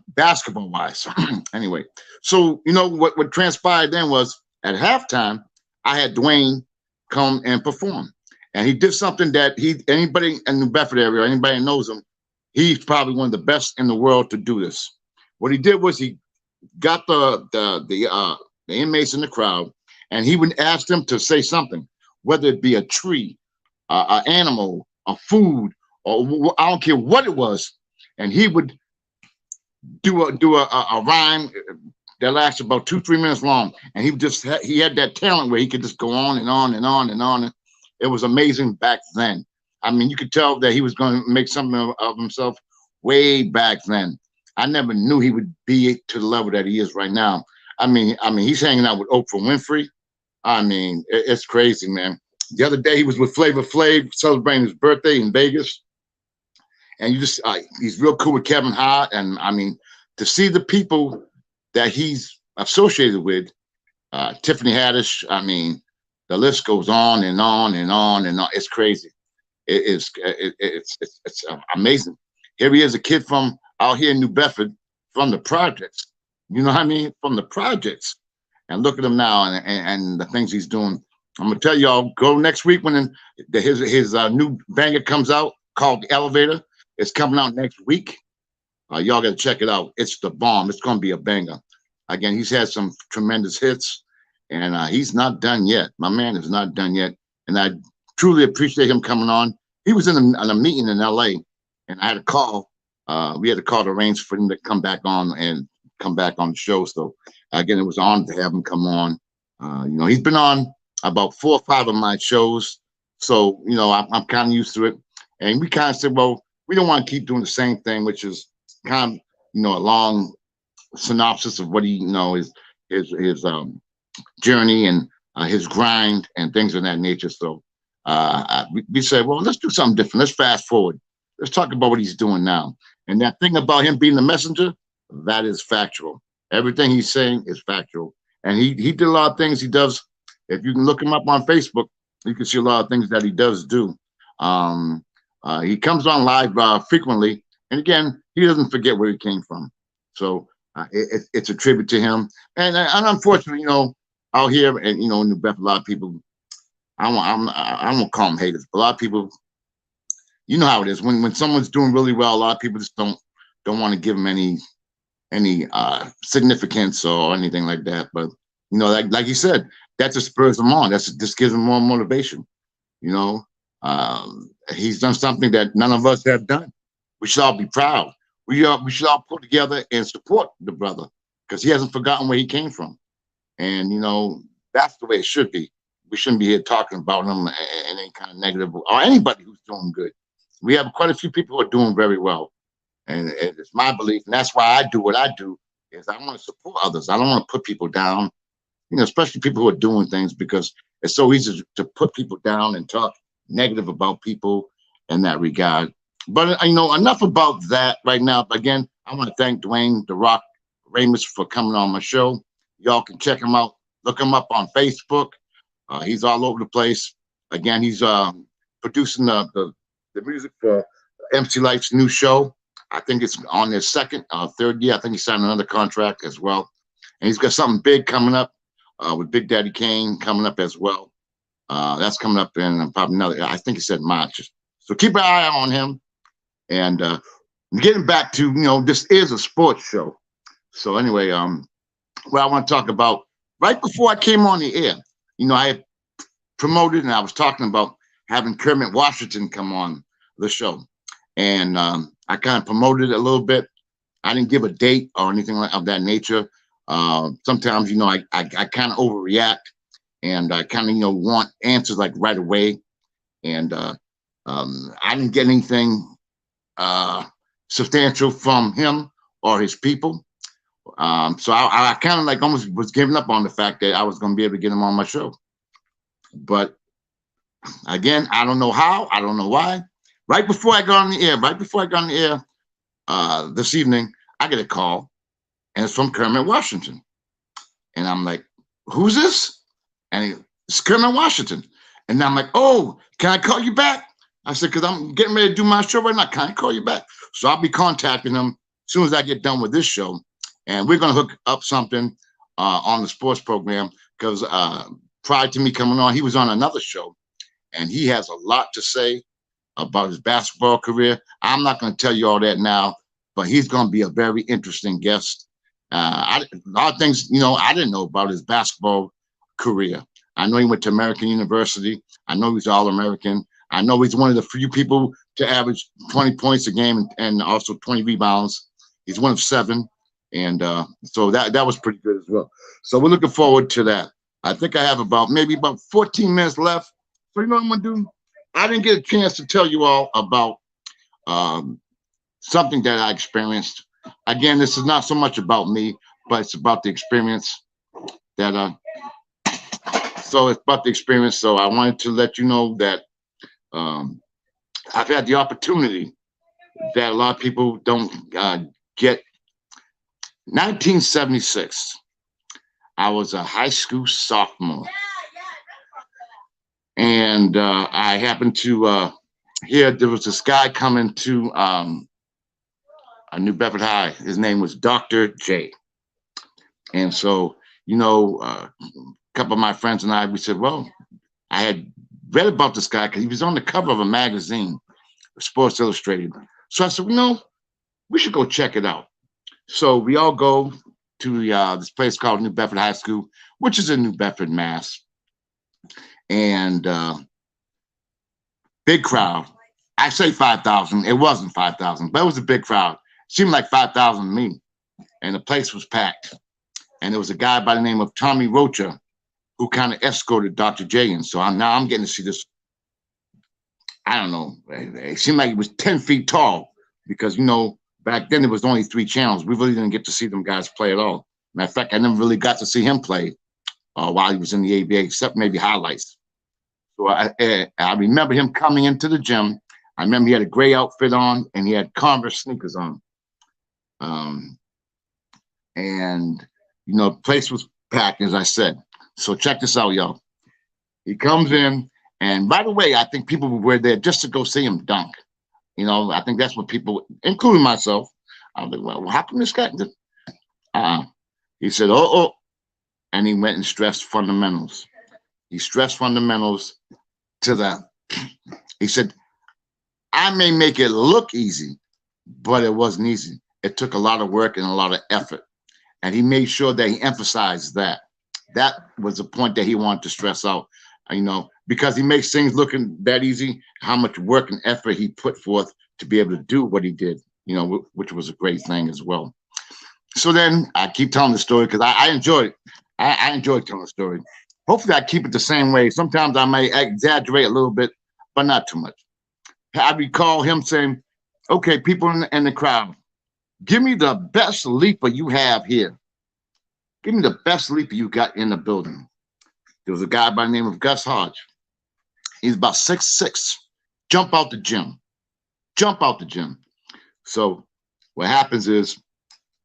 Basketball wise. Anyway, so you know what transpired then was at halftime, I had Dwayne come and perform, and he did something that anybody in the New Bedford area, or anybody that knows him, he's probably one of the best in the world to do this. What he did was he got the inmates in the crowd, and he would ask them to say something, whether it be a tree, an animal, a food, or I don't care what it was, and he would do a rhyme that lasted about 2-3 minutes long, and he had that talent where he could just go on and on and on and on. It was amazing back then. I mean, you could tell that he was going to make something of himself way back then. I never knew he would be to the level that he is right now. He's hanging out with Oprah Winfrey. It's crazy, man. The other day he was with Flavor Flav celebrating his birthday in Vegas, and he's real cool with Kevin Hart. And to see the people that he's associated with, Tiffany Haddish. The list goes on and on and on and on. It's crazy. It's amazing. Here he is, a kid from out here in New Bedford, from the projects. You know what I mean? From the projects. And look at him now and the things he's doing. I'm gonna tell y'all, go next week when his new banger comes out called The Elevator. It's coming out next week. Y'all gotta check it out. It's the bomb. It's gonna be a banger. Again, he's had some tremendous hits, and he's not done yet. My man is not done yet, and I truly appreciate him coming on. He was in a meeting in LA, and I had a call. We had a call to arrange for him to come back on the show. So again, it was an honor to have him come on. He's been on about 4 or 5 of my shows, so I'm kind of used to it. And we kind of said, well, we don't want to keep doing the same thing, which is kind of a long synopsis of what his journey and his grind and things of that nature. So we said, well, let's do something different. Let's fast forward. Let's talk about what he's doing now. And that thing about him being the messenger, that is factual. Everything he's saying is factual. And he did a lot of things he does. If you can look him up on Facebook, you can see a lot of things that he does do. He comes on live frequently. And again, he doesn't forget where he came from. So it's a tribute to him. And unfortunately, out here and in New Bedford, a lot of people, I won't call them haters, but a lot of people, you know how it is. When someone's doing really well, a lot of people just don't want to give them any significance or anything like that. But like you said, that just spurs them on. Just gives them more motivation. He's done something that none of us have done. We should all be proud. We should all pull together and support the brother because he hasn't forgotten where he came from. And that's the way it should be. We shouldn't be here talking about him and any kind of negative or anybody who's doing good. We have quite a few people who are doing very well. And it's my belief, and that's why I do what I do, is I want to support others. I don't want to put people down, especially people who are doing things, because it's so easy to put people down and talk negative about people in that regard. But, enough about that right now. But again, I want to thank Dwayne "The Rock" Ramus for coming on my show. Y'all can check him out. Look him up on Facebook. He's all over the place. Again, he's producing the music for MC Light's new show. I think it's on his second, third year. I think he signed another contract as well. And he's got something big coming up with Big Daddy Kane coming up as well. That's coming up in probably I think he said March. So keep an eye on him. And getting back to, this is a sports show. So anyway, what I want to talk about, right before I came on the air, I had promoted and I was talking about having Kermit Washington come on the show. And I kind of promoted it a little bit. I didn't give a date or anything of that nature. Sometimes, I kind of overreact and I kind of, want answers like right away. And I didn't get anything substantial from him or his people. So I kind of almost was giving up on the fact that I was going to be able to get him on my show. But again, I don't know how, I don't know why. Right before I got on the air this evening, I get a call, and it's from Kermit Washington. And I'm like, who's this? And it's Kermit Washington. And I'm like, oh, can I call you back? I said, because I'm getting ready to do my show right now. Can I call you back? So I'll be contacting him as soon as I get done with this show. And we're going to hook up something on the sports program because prior to me coming on, he was on another show. And he has a lot to say about his basketball career. I'm not going to tell you all that now, but he's going to be a very interesting guest. A lot of things, I didn't know about his basketball career. I know he went to American University. I know he's All-American. I know he's one of the few people to average 20 points a game and also 20 rebounds. He's one of 7. And so that was pretty good as well. So we're looking forward to that. I think I have maybe about 14 minutes left. So what I'm going to do? I didn't get a chance to tell you all about something that I experienced. Again, this is not so much about me, but it's about the experience that so it's about the experience. So I wanted to let you know that um, I've had the opportunity that a lot of people don't get. 1976, I was a high school sophomore, and I happened to hear there was this guy coming to a New Bedford High. His name was Dr. J. And so, a couple of my friends and I, we said, well, I had read about this guy because he was on the cover of a magazine, Sports Illustrated. So I said, we should go check it out. So we all go to this place called New Bedford High School, which is in New Bedford, Mass. And big crowd. I say 5,000. It wasn't 5,000, but it was a big crowd. Seemed like 5,000 to me. And the place was packed. And there was a guy by the name of Tommy Rocha who kind of escorted Dr. J. And so I'm getting to see this. I don't know. It seemed like he was 10 feet tall because, back then there was only 3 channels. We really didn't get to see them guys play at all. Matter of fact, I never really got to see him play while he was in the ABA, except maybe highlights. So I remember him coming into the gym. I remember he had a gray outfit on and he had Converse sneakers on. And the place was packed, as I said. So check this out, y'all. He comes in, and by the way, I think people were there just to go see him dunk. I think that's what people, including myself, I was like, well, how come this guy? He said, oh, and he went and stressed fundamentals. He stressed fundamentals to the, he said, I may make it look easy, but it wasn't easy. It took a lot of work and a lot of effort. And he made sure that he emphasized that. That was the point that he wanted to stress out, because he makes things looking that easy, how much work and effort he put forth to be able to do what he did, which was a great thing as well. So then I keep telling the story because I enjoy it. I enjoy telling the story. Hopefully I keep it the same way. Sometimes I may exaggerate a little bit, but not too much. I recall him saying, okay, people in the crowd, give me the best leaper you have here. Give me the best leaper you got in the building. There was a guy by the name of Gus Hodge. He's about 6'6". Jump out the gym. So what happens is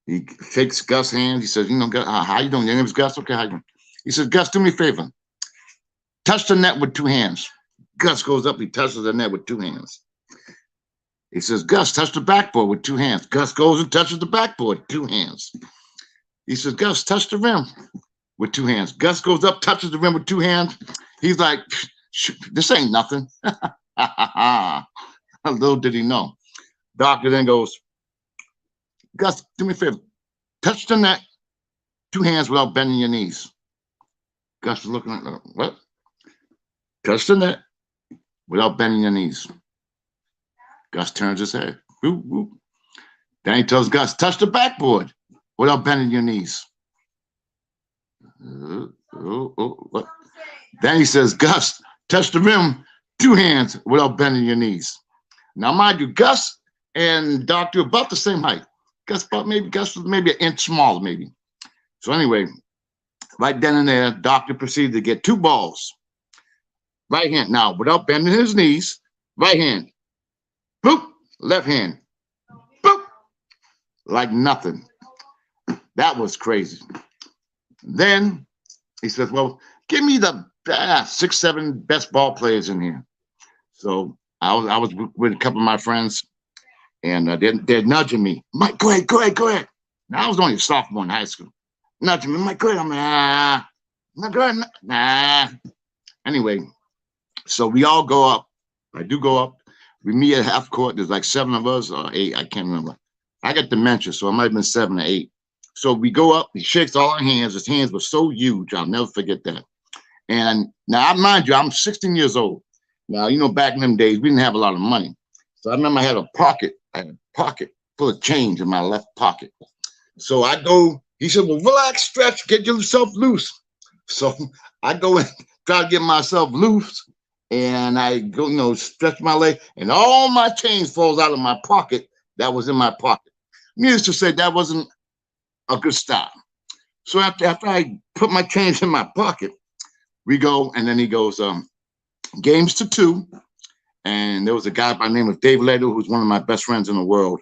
he shakes Gus' hand. He says, how you doing? Your name is Gus? Okay, how you doing? He says, Gus, do me a favor. Touch the net with 2 hands. Gus goes up. He touches the net with 2 hands. He says, Gus, touch the backboard with 2 hands. Gus goes and touches the backboard, 2 hands. He says, Gus, touch the rim with 2 hands. Gus goes up, touches the rim with 2 hands. He's like, this ain't nothing. Little did he know. Doctor then goes, Gus, do me a favor. Touch the net, 2 hands without bending your knees. Gus was looking at what? Touch the net without bending your knees. Gus turns his head. Whoop, whoop. Then he tells Gus, touch the backboard without bending your knees. What? Then he says, Gus, touch the rim, 2 hands without bending your knees. Now, mind you, Gus and Doctor about the same height. Gus was maybe an inch smaller, maybe. So anyway, right then and there, Doctor proceeded to get 2 balls. Right hand, now without bending his knees, right hand. Boop, left hand. Boop, like nothing. That was crazy. Then he says, well, give me the 6, 7 best ball players in here. So I was with a couple of my friends, and they're nudging me. Mike, go ahead. Now, I was only a sophomore in high school. Nudging me, Mike, go ahead. I'm like, go ahead. Nah. Anyway, so we all go up. I do go up. We meet at half court. There's like 7 of us or 8. I can't remember. I got dementia, so it might have been 7 or 8. So we go up. He shakes all our hands. His hands were so huge. I'll never forget that. And now, mind you, I'm 16 years old. Now, back in them days, we didn't have a lot of money. So I remember I had a pocket full of change in my left pocket. So I go, he said, well, relax, stretch, get yourself loose. So I go and try to get myself loose. And I go, stretch my leg, and all my change falls out of my pocket that was in my pocket. Needless to say, that wasn't a good start. So after I put my change in my pocket, we go, and then he goes, games to 2. And there was a guy by the name of Dave Ledo, who's one of my best friends in the world.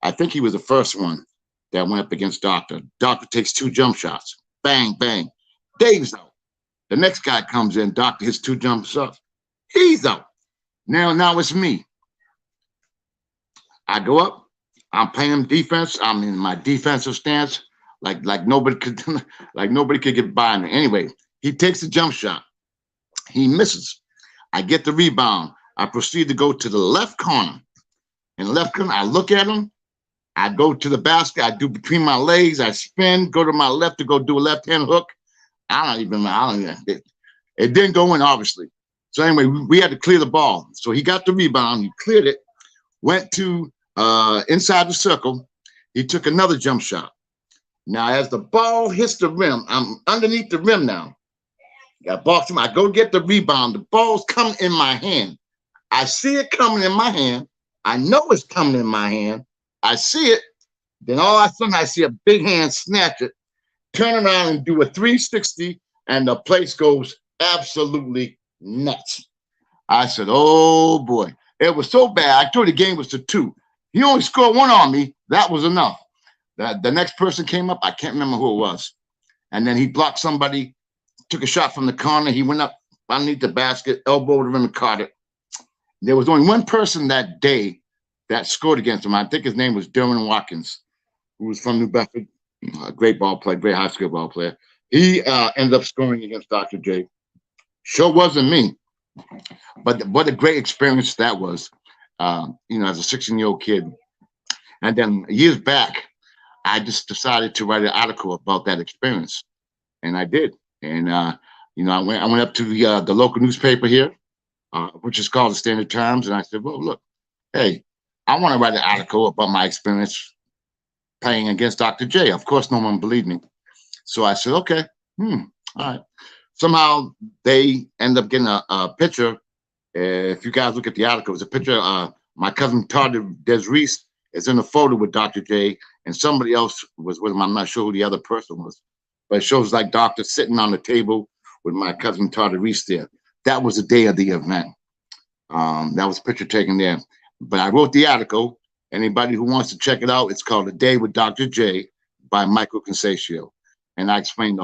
I think he was the first one that went up against Doctor. Doctor takes 2 jump shots. Bang, bang. Dave's out. The next guy comes in. Doctor hits 2 jump shots. He's out. Now it's me. I go up. I'm playing defense. I'm in my defensive stance, like nobody could get by me. Anyway, he takes a jump shot. He misses. I get the rebound. I proceed to go to the left corner. In the left corner, I look at him. I go to the basket. I do between my legs. I spin, go to my left to go do a left-hand hook. It didn't go in, obviously. So anyway, we had to clear the ball. So he got the rebound. He cleared it, went to inside the circle. He took another jump shot. Now, as the ball hits the rim, I'm underneath the rim now. Got boxed him. I go get the rebound. The ball's coming in my hand. I see it coming in my hand. I know it's coming in my hand. I see it. Then all of a sudden, I see a big hand snatch it, turn around and do a 360, and the place goes absolutely nuts. I said, oh, boy. It was so bad. I told you the game was to 2. He only scored 1 on me. That was enough. The next person came up. I can't remember who it was. And then he blocked somebody, took a shot from the corner. He went up underneath the basket, elbowed him and caught it. There was only one person that day that scored against him. I think his name was Derwin Watkins, who was from New Bedford, a great ball player, great high school ball player. He ended up scoring against Dr. J. Sure wasn't me, but what a great experience that was, as a 16-year-old kid. And then years back, I just decided to write an article about that experience, and I did. And I went up to the local newspaper here, which is called the Standard Times, and I said, well, look, hey, I want to write an article about my experience playing against Dr. J. Of course, no one believed me. So I said, okay, all right. Somehow they end up getting a picture. If you guys look at the article, it's a picture of my cousin Todd Desreese is in a photo with Dr. J, and somebody else was with him. I'm not sure who the other person was, but it shows like Doctor sitting on the table with my cousin Todd Desreese there. That was the day of the event. That was a picture taken there. But I wrote the article. Anybody who wants to check it out, it's called A Day with Dr. J by Michael Consaccio. And I explained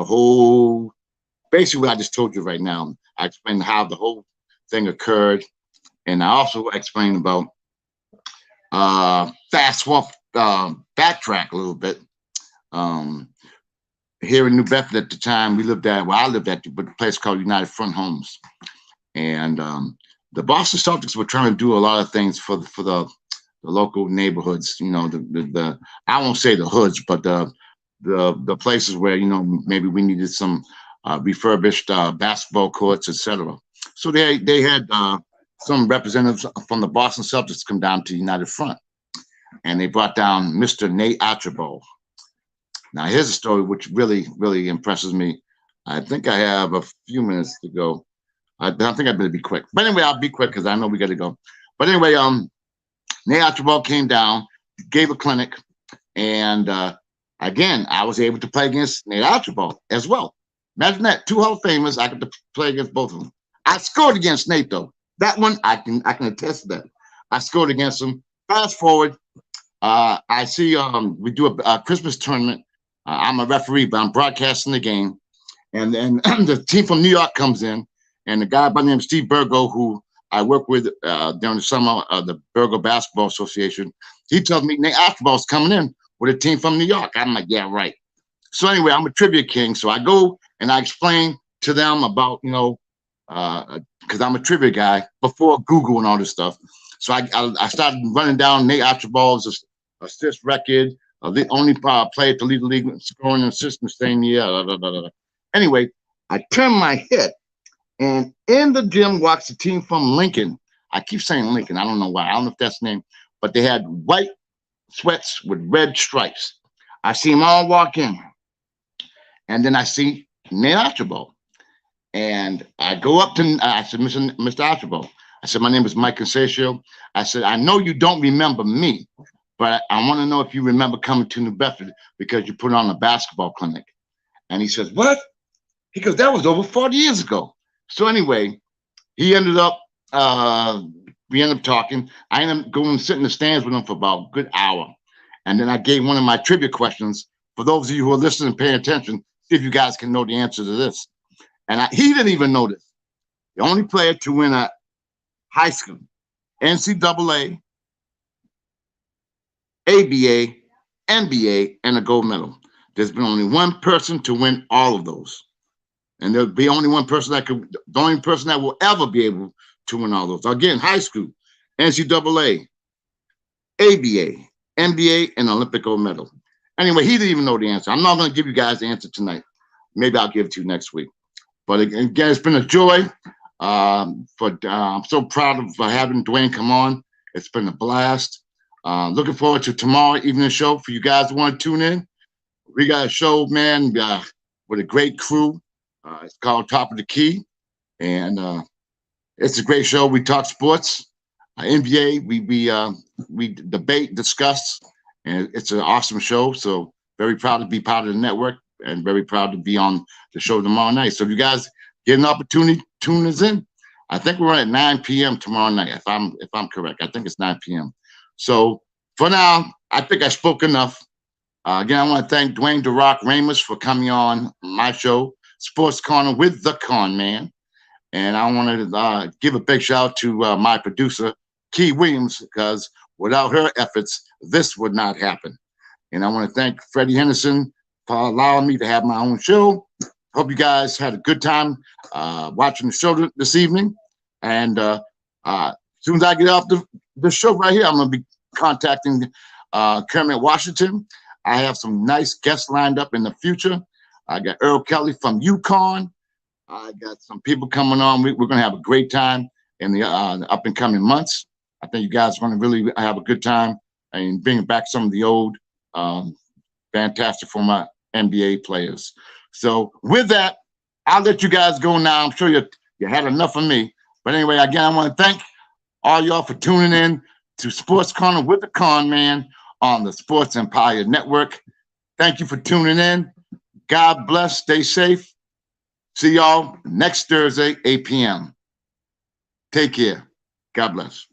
basically what I just told you right now. I explained how the whole thing occurred. And I also explained about backtrack a little bit. Here in New Bedford at the time, I lived at a place called United Front Homes. And the Boston Celtics were trying to do a lot of things for the local neighborhoods, I won't say the hoods, but the places where, maybe we needed some refurbished basketball courts, etc. So they had some representatives from the Boston Celtics come down to United Front, and they brought down Mr. Nate Archibald. Now, here's a story which really, really impresses me. I think I have a few minutes to go. I think I better be quick. But anyway, I'll be quick because I know we got to go. But anyway, Nate Archibald came down, gave a clinic, and again, I was able to play against Nate Archibald as well. Imagine that, 2 Hall of Famers, I got to play against both of them. I scored against Nate, though. That one, I can attest to that. I scored against him. Fast forward, I see we do a Christmas tournament. I'm a referee, but I'm broadcasting the game. And then the team from New York comes in, and the guy by the name of Steve Burgo, who I work with during the summer, the Burgo Basketball Association, he tells me Nate Archibald's coming in with a team from New York. I'm like, yeah, right. So anyway, I'm a trivia king. So I go and I explain to them about, because I'm a trivia guy before Google and all this stuff. So I started running down Nate Archibald's assist record, the only player to lead the league scoring and assists in the same year. Anyway, I turn my head, and in the gym walks a team from Lincoln. I keep saying Lincoln. I don't know why. I don't know if that's the name, but they had white sweats with red stripes. I see them all walk in, and then I see Nate Archibald. And I go up to, I said, Mr. Archibald, I said, my name is Mike Consaccio. I said, I know you don't remember me, but I want to know if you remember coming to New Bedford because you put on a basketball clinic. And he says, what? He goes, that was over 40 years ago. So anyway, he ended up, we ended up talking. I ended up going and sit in the stands with him for about a good hour. And then I gave one of my trivia questions for those of you who are listening and paying attention, see if you guys can know the answer to this. And he didn't even know this. The only player to win a high school, NCAA, ABA, NBA, and a gold medal. There's been only one person to win all of those. And there'll be only one person the only person that will ever be able to win all those. Again, high school, NCAA, ABA, NBA, and Olympic gold medal. Anyway, he didn't even know the answer. I'm not going to give you guys the answer tonight. Maybe I'll give it to you next week. But again, it's been a joy. I'm so proud of having Dwayne come on. It's been a blast. Looking forward to tomorrow evening show for you guys who want to tune in. We got a show, man, with a great crew. It's called Top of the Key, and it's a great show. We talk sports, NBA. We debate, discuss, and it's an awesome show. So very proud to be part of the network, and very proud to be on the show tomorrow night. So if you guys get an opportunity, tune us in. I think we're on at 9 p.m. tomorrow night, if I'm correct. I think it's 9 p.m. So for now, I think I spoke enough. Again, I want to thank Dwayne "The Rock" Ramos for coming on my show, Sports Corner with the Con Man. And I want to give a big shout out to my producer, Key Williams, because without her efforts, this would not happen. And I want to thank Freddie Henderson for allowing me to have my own show. Hope you guys had a good time watching the show this evening. And as soon as I get off the show right here, I'm going to be contacting Kermit Washington. I have some nice guests lined up in the future. I got Earl Kelly from UConn. I got some people coming on. We're going to have a great time in the up and coming months. I think you guys are going to really have a good time and bring back some of the old fantastic former NBA players. So with that, I'll let you guys go now. I'm sure you had enough of me. But anyway, again, I want to thank all y'all for tuning in to Sports Corner with the Con Man on the Sports Empire Network. Thank you for tuning in. God bless. Stay safe. See y'all next Thursday, 8 p.m. Take care. God bless.